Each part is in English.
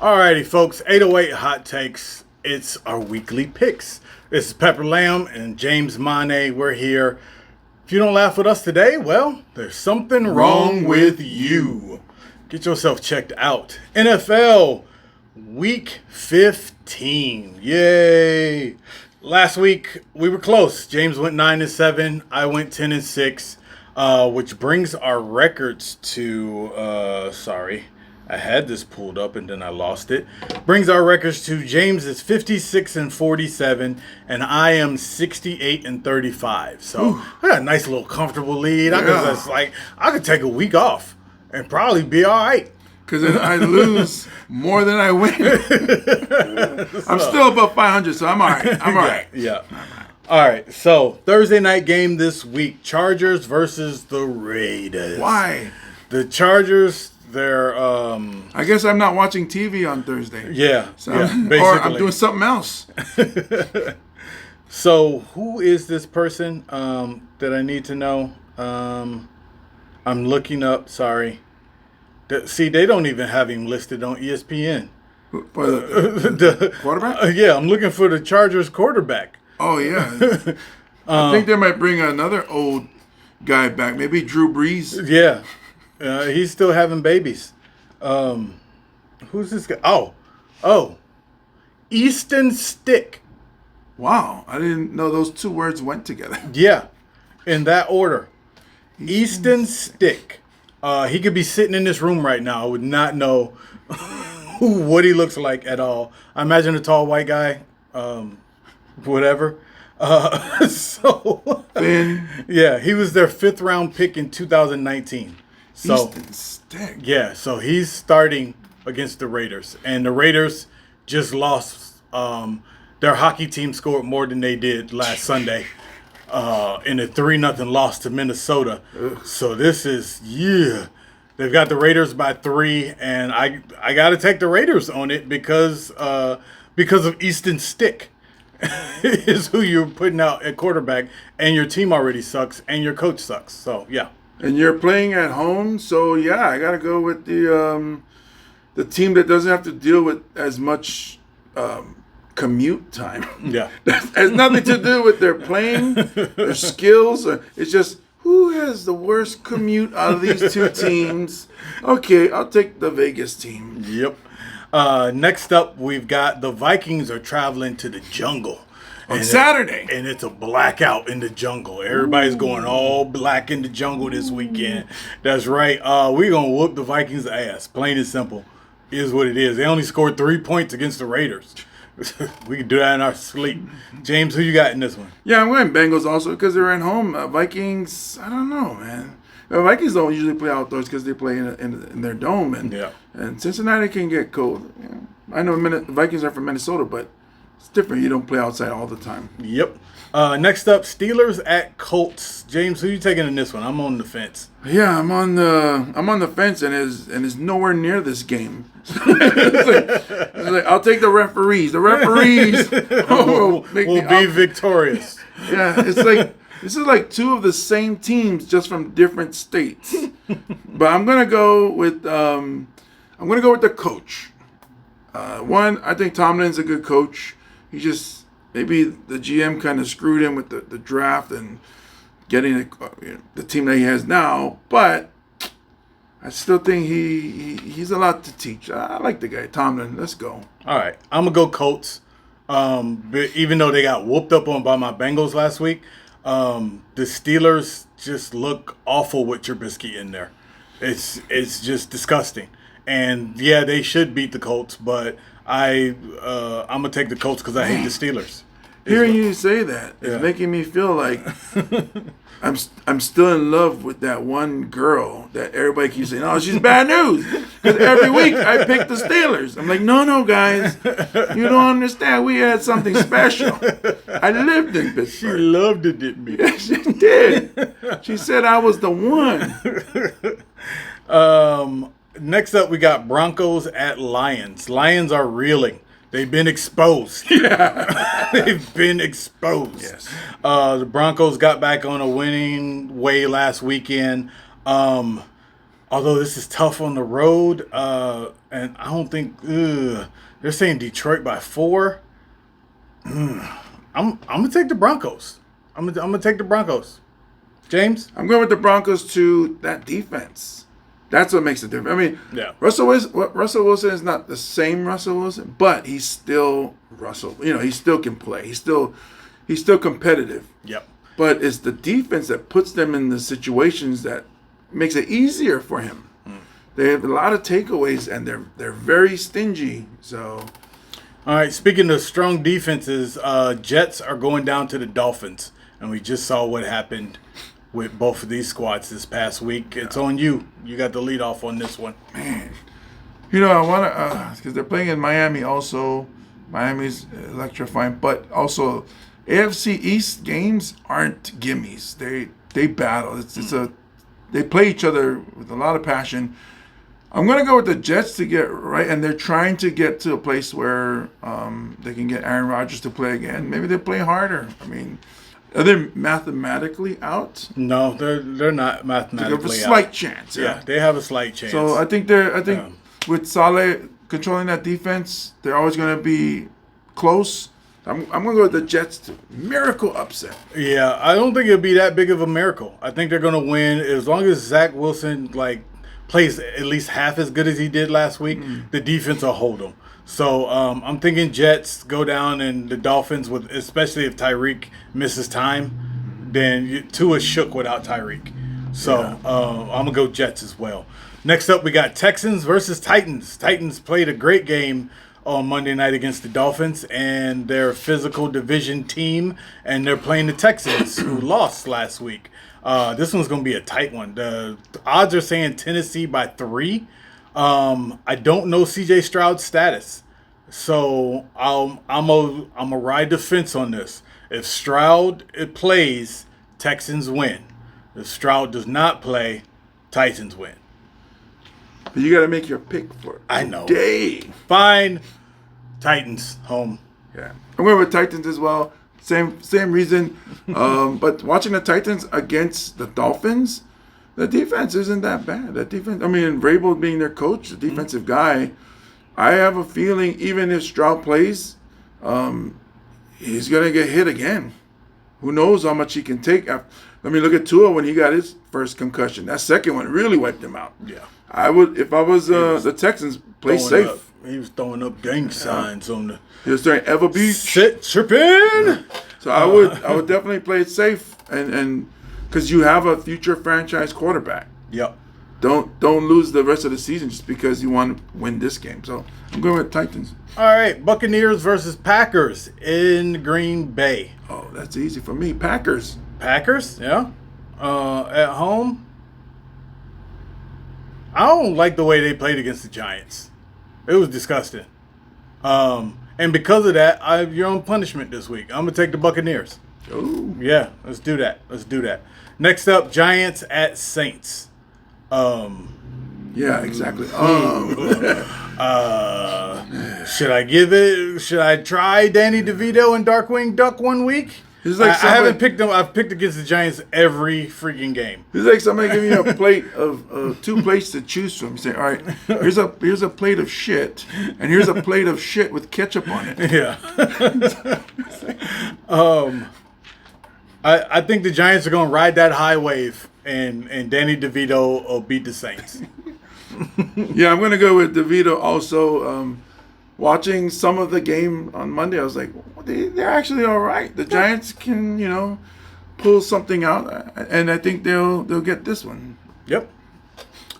Alrighty, folks. 808 Hot Takes. It's our weekly picks. This is Pepper Lamb and James Mane. We're here. If you don't laugh with us today, well, there's something wrong with you. Get yourself checked out. NFL Week 15. Yay! Last week we were close. James went 9-7. I went 10-6, which brings our records to. I had this pulled up and then I lost it. Brings our records to James is 56-47, and I am 68-35. So I got a nice little comfortable lead. I could take a week off and probably be all right. Because I lose more than I win. I'm still above 500, so I'm all right. I'm all right. Yeah. All right. So Thursday night game this week: Chargers versus the Raiders. Why? The Chargers. They're I guess I'm not watching TV on Thursday. Yeah. So basically. Or I'm doing something else. So who is this person that I need to know? I'm looking up. Sorry. See, they don't even have him listed on ESPN. For the quarterback? Yeah, I'm looking for the Chargers quarterback. Oh, yeah. I think they might bring another old guy back. Maybe Drew Brees. Yeah. He's still having babies. Who's this guy? Oh. Easton Stick. Wow. I didn't know those two words went together. Yeah. In that order. Easton Stick. He could be sitting in this room right now. I would not know what he looks like at all. I imagine a tall white guy. Whatever. Finn. Yeah, he was their 5th round pick in 2019. So, Easton Stick. Yeah, so he's starting against the Raiders. And the Raiders just lost. Their hockey team scored more than they did last Sunday in a 3-0 loss to Minnesota. Ugh. So this is, they've got the Raiders by 3. And I got to take the Raiders on it because of Easton Stick is who you're putting out at quarterback. And your team already sucks and your coach sucks. So, yeah. And you're playing at home, so yeah, I gotta go with the team that doesn't have to deal with as much commute time. Yeah, that has nothing to do with their playing, their skills. It's just who has the worst commute out of these two teams. Okay, I'll take the Vegas team. Yep. Next up, we've got the Vikings are traveling to the jungle. On Saturday. And it's a blackout in the jungle. Everybody's going all black in the jungle this weekend. That's right. We're going to whoop the Vikings' ass. Plain and simple. Is what it is. They only scored 3 points against the Raiders. We can do that in our sleep. James, who you got in this one? Yeah, I'm going Bengals also because they're at home. Vikings, I don't know, man. Vikings don't usually play outdoors because they play in their dome. And Cincinnati can get cold. Yeah. I know Vikings are from Minnesota, but it's different. You don't play outside all the time. Yep. Next up, Steelers at Colts. James, who you taking in this one? I'm on the fence. Yeah, I'm on the fence, and is nowhere near this game. it's like, I'll take the referees. The referees will be victorious. Yeah, it's like this is like two of the same teams just from different states. But I'm gonna go with the coach. One, I think Tomlin's a good coach. He just maybe the GM kind of screwed him with the draft and getting the team that he has now. But I still think he's a lot to teach. I like the guy, Tomlin. Let's go. All right, I'm gonna go Colts. But even though they got whooped up on by my Bengals last week, the Steelers just look awful with Trubisky in there. It's just disgusting. And yeah, they should beat the Colts, but I'm gonna take the Colts because I hate the Steelers. Hearing you say that is making me feel like I'm still in love with that one girl that everybody keeps saying, "Oh, she's bad news." Because every week I pick the Steelers. I'm like, no, guys, you don't understand. We had something special. I lived in Pittsburgh. She loved it, didn't she? Yeah, she did. She said I was the one. Next up, we got Broncos at Lions. Lions are reeling. They've been exposed. Yeah. They've been exposed. Yes. The Broncos got back on a winning way last weekend. Although this is tough on the road, and I don't think they're saying Detroit by 4. I'm gonna take the Broncos. I'm gonna take the Broncos. James? I'm going with the Broncos to that defense. That's what makes it different. I mean, Yeah. Russell Wilson is not the same Russell Wilson, but he's still Russell. He still can play. He's still competitive. Yep. But it's the defense that puts them in the situations that makes it easier for him. They have a lot of takeaways, and they're very stingy. So, All right. Speaking of strong defenses, Jets are going down to the Dolphins, and we just saw what happened with both of these squads this past week. It's on you. You got the lead off on this one. man, I want to because they're playing in Miami. Also, Miami's electrifying, but also AFC East games aren't gimmies. They battle. They play each other with a lot of passion. I'm going to go with the Jets to get right, and they're trying to get to a place where they can get Aaron Rodgers to play again. Maybe they play harder. I mean, are they mathematically out? No, they're not They have mathematically a slight out. chance. Yeah, they have a slight chance. So I think with Saleh controlling that defense, they're always going to be close. I'm going to go with the Jets to miracle upset. Yeah, I don't think it'll be that big of a miracle. I think they're going to win as long as Zach Wilson plays at least half as good as he did last week. The defense will hold him. So I'm thinking Jets go down, and the Dolphins, especially if Tyreek misses time, then Tua shook without Tyreek. So I'm going to go Jets as well. Next up, we got Texans versus Titans. Titans played a great game on Monday night against the Dolphins, and their physical division team, and they're playing the Texans, who lost last week. This one's going to be a tight one. The odds are saying Tennessee by 3. I don't know C.J. Stroud's status, so I'm a ride the fence on this. If Stroud plays, Texans win. If Stroud does not play, Titans win. But you got to make your pick for it. I know. Day. Fine. Titans home. Yeah, I'm going with Titans as well. Same reason. But watching the Titans against the Dolphins, the defense isn't that bad. The defense. I mean, Vrabel being their coach, the defensive guy. I have a feeling even if Stroud plays, he's gonna get hit again. Who knows how much he can take? I mean, look at Tua when he got his first concussion. That second one really wiped him out. Yeah. I would, if I was the Texans, play safe. He was throwing up gang signs on the He was throwing Ever Beach. sit tripping. So I would definitely play it safe, and because you have a future franchise quarterback. Yep. Don't lose the rest of the season just because you want to win this game. So I'm going with Titans. All right, Buccaneers versus Packers in Green Bay. Oh, that's easy for me. Packers. Packers, yeah. At home. I don't like the way they played against the Giants. It was disgusting. And because of that, you're on punishment this week. I'm gonna take the Buccaneers. Oh, Yeah, let's do that. Next up, Giants at Saints. yeah, exactly. Should I try Danny DeVito and Darkwing Duck one week? He's like I haven't picked them. I've picked against the Giants every freaking game. It's like somebody giving you a plate of 2 plates to choose from. Saying, all right, here's a plate of shit, and here's a plate of shit with ketchup on it. Yeah. I think the Giants are going to ride that high wave, and Danny DeVito will beat the Saints. Yeah, I'm going to go with DeVito also. Watching some of the game on Monday, I was like, they're actually all right. The Giants can, pull something out, and I think they'll get this one. Yep.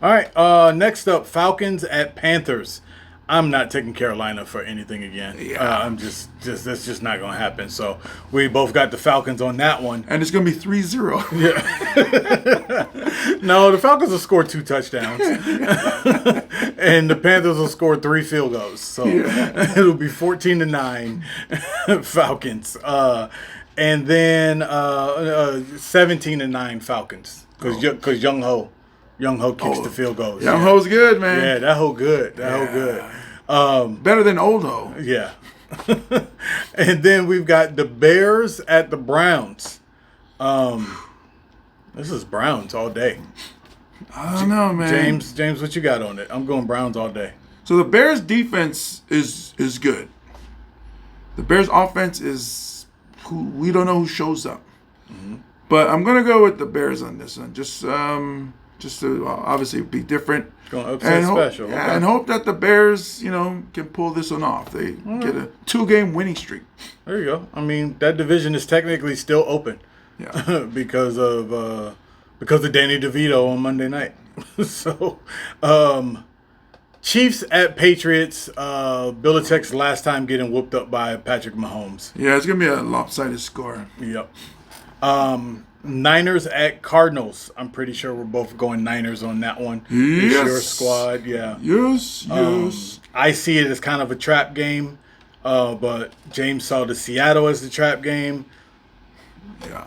All right. Next up, Falcons at Panthers. I'm not taking Carolina for anything again. Yeah. I'm just that's just not going to happen. So we both got the Falcons on that one. And it's going to be 3-0. No, the Falcons will score 2 touchdowns, and the Panthers will score 3 field goals. So it'll be 14-9 Falcons, and then 17-9 Falcons because Young Ho kicks the field goals. Young Ho's good, man. Yeah, that Ho good. Ho good. Better than old Ho. Yeah. And then we've got the Bears at the Browns. This is Browns all day. I don't know, man. James, what you got on it? I'm going Browns all day. So the Bears' defense is good. The Bears' offense is we don't know who shows up. Mm-hmm. But I'm gonna go with the Bears on this one. Just to obviously be different. Going upset special. Okay. And hope that the Bears, can pull this one off. They get a 2-game winning streak. There you go. I mean, that division is technically still open. Yeah. because of Danny DeVito on Monday night. So, Chiefs at Patriots. Belichick's last time getting whooped up by Patrick Mahomes. Yeah, it's gonna be a lopsided score. Yep. Niners at Cardinals. I'm pretty sure we're both going Niners on that one. Yes. It's your squad, yeah. Yes. I see it as kind of a trap game, but James saw the Seattle as the trap game. Yeah.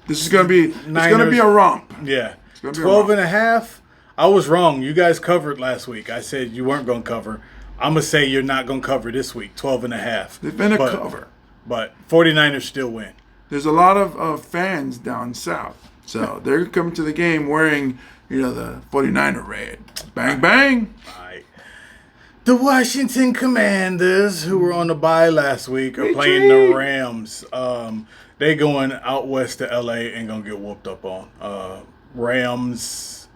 This is gonna be it's gonna be a romp. Yeah. 12.5. I was wrong. You guys covered last week. I said you weren't gonna cover. I'm gonna say you're not gonna cover this week. 12.5. They've been a cover. But 49ers still win. There's a lot of fans down south. So they're coming to the game wearing, the 49er red. Bang, bang. Right. The Washington Commanders, who were on the bye last week, are playing the Rams. They going out west to L.A. and going to get whooped up on. Rams,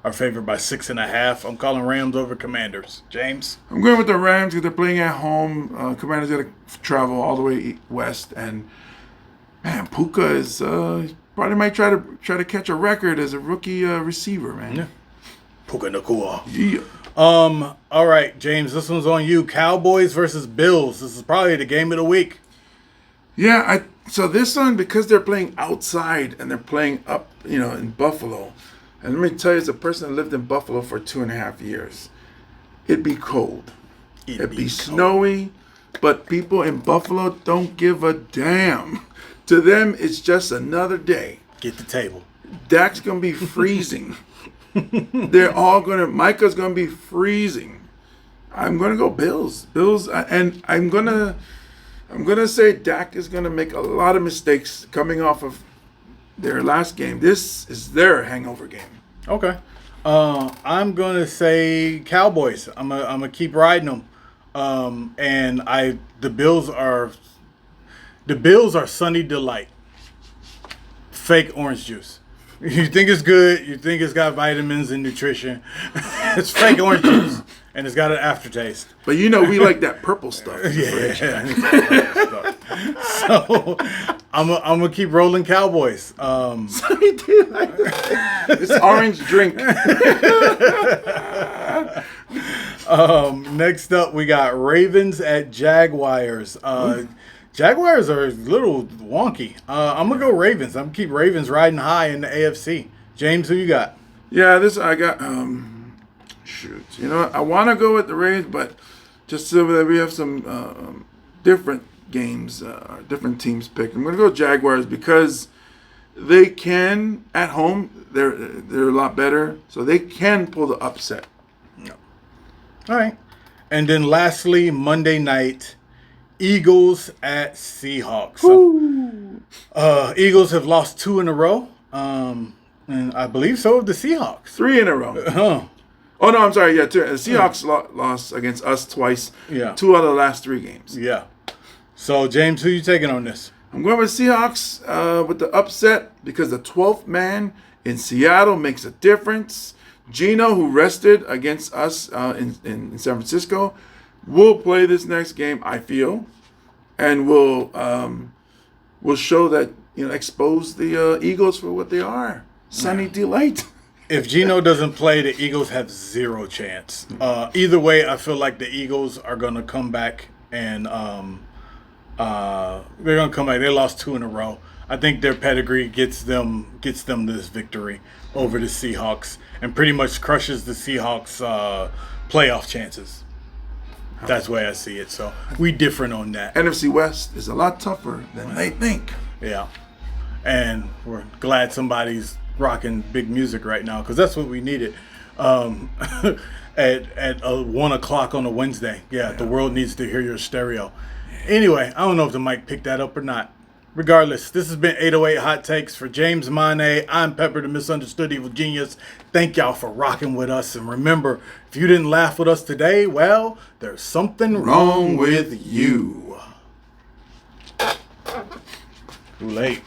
are favored by 6.5. I'm calling Rams over Commanders. James? I'm going with the Rams because they're playing at home. Commanders got to travel all the way west, and man, Puka is probably might try to catch a record as a rookie receiver, man. Yeah. Puka Nacua. Yeah. All right, James, this one's on you. Cowboys versus Bills. This is probably the game of the week. Yeah, so this one, because they're playing outside and they're playing up, in Buffalo. And let me tell you, as a person that lived in Buffalo for 2.5 years, it'd be cold. It'd be snowy, but people in Buffalo don't give a damn. To them, it's just another day. Get the table. Dak's going to be freezing. They're all going to... Micah's going to be freezing. I'm going to go Bills. And I'm going to say Dak is going to make a lot of mistakes coming off of their last game. This is their hangover game. Okay. I'm going to say Cowboys. I'm going to keep riding them. And the Bills are Sunny Delight. Fake orange juice. You think it's good. You think it's got vitamins and nutrition. It's fake orange juice. And it's got an aftertaste. But we like that purple stuff. Yeah. So I'm going to keep rolling Cowboys. Sunny Delight. It's orange drink. Next up, we got Ravens at Jaguars. Jaguars are a little wonky. I'm going to go Ravens. I'm going to keep Ravens riding high in the AFC. James, who you got? Yeah, I got, shoot. I want to go with the Ravens, but just so that we have some different games, different teams picked. I'm going to go Jaguars because they can, at home, they're a lot better, so they can pull the upset. Yeah. All right. And then lastly, Monday night, Eagles at Seahawks. So, Eagles have lost 2 in a row, and I believe so have the Seahawks. 3 in a row. Oh, no, I'm sorry. Yeah, 2. The Seahawks lost against us twice. Yeah. 2 out of the last 3 games. Yeah. So, James, who you taking on this? I'm going with Seahawks with the upset because the 12th man in Seattle makes a difference. Gino, who rested against us in San Francisco, will play this next game, I feel, and will show that, expose the Eagles for what they are. Sunny Delight. If Gino doesn't play, the Eagles have 0 chance. Either way, I feel like the Eagles are going to come back and they're going to come back. They lost 2 in a row. I think their pedigree gets them this victory over the Seahawks and pretty much crushes the Seahawks' playoff chances. That's the way I see it. So we different on that. NFC West is a lot tougher than they think. Yeah. And we're glad somebody's rocking big music right now because that's what we needed at 1 o'clock on a Wednesday. Yeah, the world needs to hear your stereo. Anyway, I don't know if the mic picked that up or not. Regardless, this has been 808 Hot Takes for James Mane. I'm Pepper, the misunderstood evil genius. Thank y'all for rocking with us. And remember, if you didn't laugh with us today, well, there's something wrong with you. Too late.